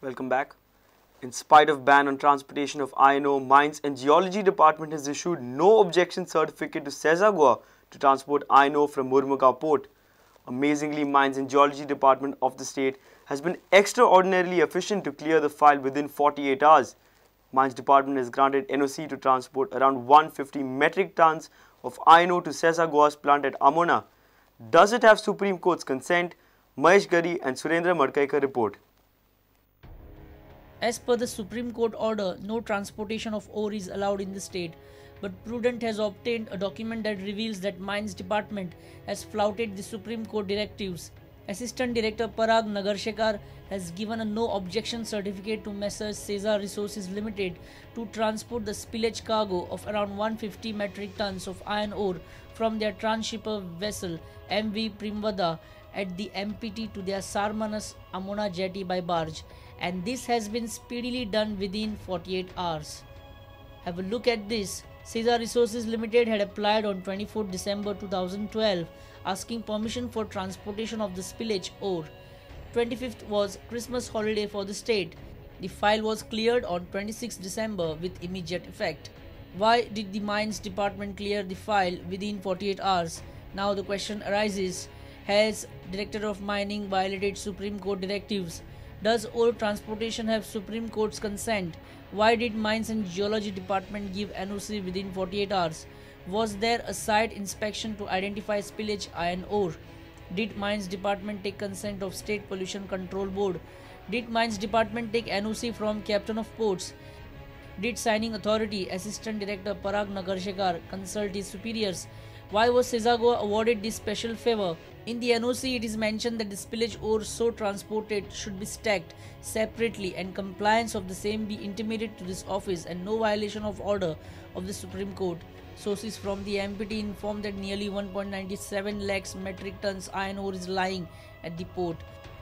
Welcome back. In spite of ban on transportation of iron ore, Mines and Geology Department has issued no objection certificate to Sesagua to transport iron ore from Murmugao port. Amazingly, Mines and Geology Department of the state has been extraordinarily efficient to clear the file within 48 hours. Mines Department has granted NOC to transport around 150 metric tons of iron ore to Sesagua's plant at Amona. Does it have Supreme Court's consent? Mahesh Gari and Surendra Madkaikar report. As per the Supreme Court order, no transportation of ore is allowed in the state. But Prudent has obtained a document that reveals that Mines Department has flouted the Supreme Court directives. Assistant Director Parag Nagarshekar has given a no objection certificate to Messrs. Sesa Resources Limited to transport the spillage cargo of around 150 metric tons of iron ore from their transshipper vessel MV Primvada at the MPT to their Sarmanas Amona jetty by barge, and this has been speedily done within 48 hours. Have a look at this. Sesa Resources Limited had applied on 24 December 2012 asking permission for transportation of the spillage ore. 25th was Christmas holiday for the state. The file was cleared on 26 December with immediate effect. Why did the Mines Department clear the file within 48 hours? Now the question arises, has Director of Mining violated Supreme Court directives? Does ore transportation have Supreme Court's consent? Why did Mines and Geology Department give NOC within 48 hours? Was there a site inspection to identify spillage iron ore? Did Mines Department take consent of State Pollution Control Board? Did Mines Department take NOC from Captain of Ports? Did Signing Authority Assistant Director Parag Nagarshekar consult his superiors? Why was Sesagua awarded this special favor? In the NOC, it is mentioned that the spillage ore so transported should be stacked separately and compliance of the same be intimated to this office and no violation of order of the Supreme Court. Sources from the MPT informed that nearly 1.97 lakhs metric tons iron ore is lying at the port.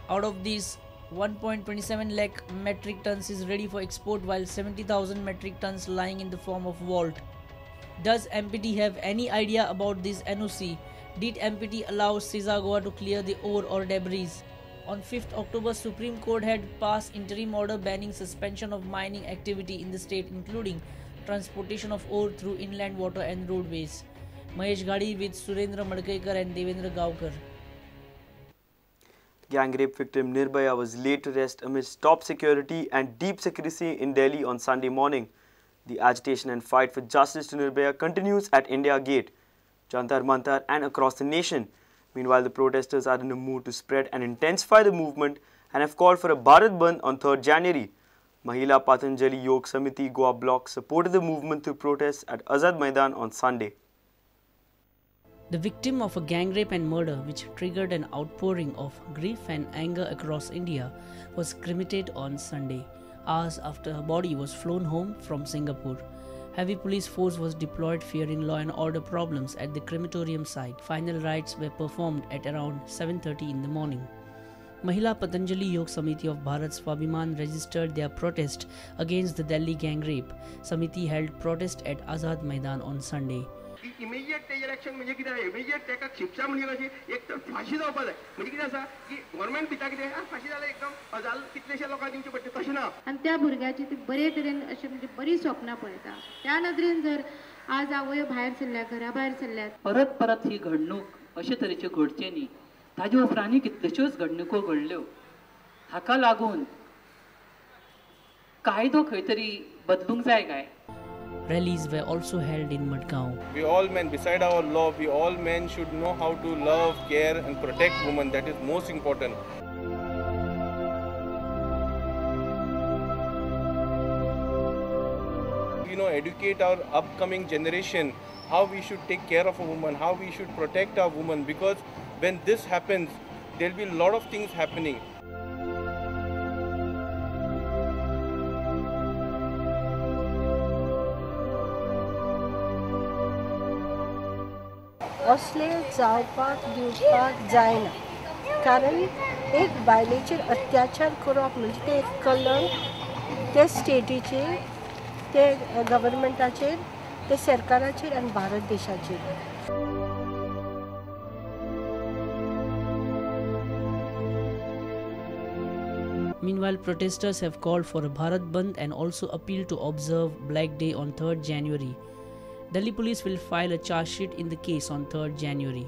Out of these, 1.27 lakh metric tons is ready for export while 70,000 metric tons lying in the form of vault. Does MPT have any idea about this NOC? Did MPT allow Sesagua to clear the ore or debris? On 5th October, Supreme Court had passed interim order banning suspension of mining activity in the state, including transportation of ore through inland water and roadways. Mahesh Gadi with Surendra Madkaikar and Devendra Gaokar. Gangrape victim Nirbhaya was laid to rest amidst top security and deep secrecy in Delhi on Sunday morning. The agitation and fight for justice to Nirbhaya continues at India Gate, Jantar Mantar and across the nation. Meanwhile, the protesters are in a mood to spread and intensify the movement and have called for a Bharat Bandh on 3rd January. Mahila Patanjali Yog Samiti Goa block supported the movement through protests at Azad Maidan on Sunday. The victim of a gang rape and murder which triggered an outpouring of grief and anger across India was cremated on Sunday, hours after her body was flown home from Singapore. Heavy police force was deployed fearing law and order problems at the crematorium site. Final rites were performed at around 7:30 in the morning. Mahila Patanjali Yog Samiti of Bharat Swabhiman registered their protest against the Delhi gang rape. Samiti held protest at Azad Maidan on Sunday. Immediate तेजर action म्हणजे कितें immediate तेका शिक्षा म्हणजे कशी एक तर फाशी जावपा जाय म्हणजे कितें आसा की गव्हर्नमेंट भिता कितें फाशी जाल्यार एकदम हजार कितलेशे लोकांक दिवचे पडटा तशें ना आनी त्या भुरग्याची ती बरे तरेन अशें म्हणजे बरी स्वप्नां पळयता त्या नदरेन जर आज आवय भायर सरल्या घरा भायर सरल्यात परत परत ही घडणूक अशे तरेच्यो घडचे न्ही ताजे उपरांतूय कितल्योश्योच घडणुको घडल्यो हाका लागून कायदो खंय तरी बदलूंक जाय काय. Rallies were also held in Madgaon. We all men, beside our law, we all men should know how to love, care and protect women. That is most important. Educate our upcoming generation how we should take care of a woman, how we should protect our woman, because when this happens, there will be a lot of things happening. असले जावपाक दिवपाक जायना कारण एक बायलेचेर अत्याचार करप म्हणजे ते एक कलंक ते स्टेटीचेर ते गव्हर्नमेंटाचेर ते सरकाराचेर आनी Bharat देशाचेर. Meanwhile, protesters have called for a Bharat Bandh and also appealed to observe Black Day on 3rd January. Delhi police will file a charge sheet in the case on 3rd January.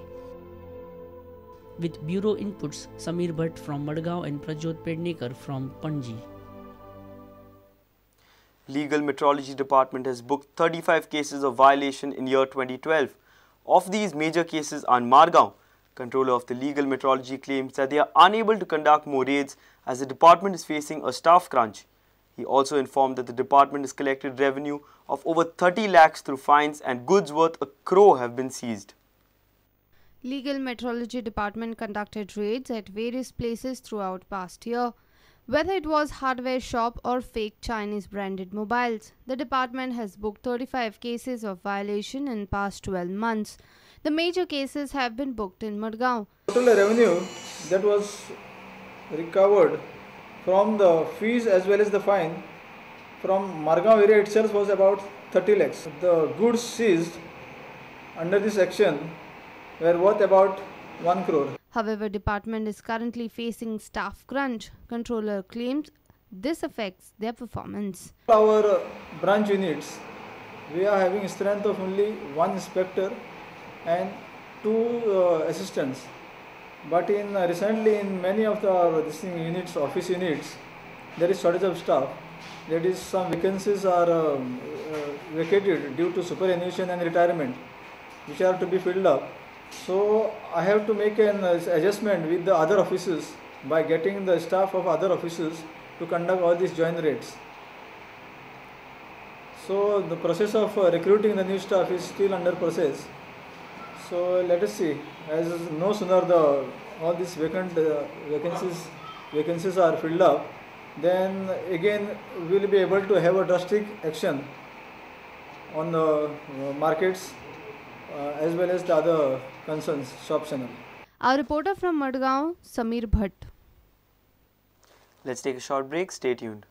With bureau inputs, Samir Bhatt from Madgaon and Prajot Pednekar from Panji. Legal Metrology Department has booked 35 cases of violation in year 2012. Of these, major cases are in Margaon. Controller of the Legal Metrology claims that they are unable to conduct more raids as the department is facing a staff crunch. He also informed that the department has collected revenue of over 30 lakhs through fines and goods worth a crore have been seized. Legal Metrology Department conducted raids at various places throughout past year. Whether it was hardware shop or fake Chinese branded mobiles, the department has booked 35 cases of violation in past 12 months. The major cases have been booked in Madgaon. Total revenue that was recovered from the fees as well as the fine from Margaon area itself was about 30 lakhs. The goods seized under this action were worth about 1 crore. However, department is currently facing staff crunch. Controller claims this affects their performance. Our branch units, we are having a strength of only 1 inspector and 2 assistants. But recently in many of the units, office units, there is shortage of staff. That is, some vacancies are vacated due to superannuation and retirement, which are to be filled up. So I have to make an adjustment with the other offices by getting the staff of other offices to conduct all these joint raids. So the process of recruiting the new staff is still under process. So let us see. As no sooner all these vacancies are filled up, then again we will be able to have a drastic action on the markets as well as the other concerns, shop channel. Our reporter from Madgaon, Samir Bhatt. Let's take a short break. Stay tuned.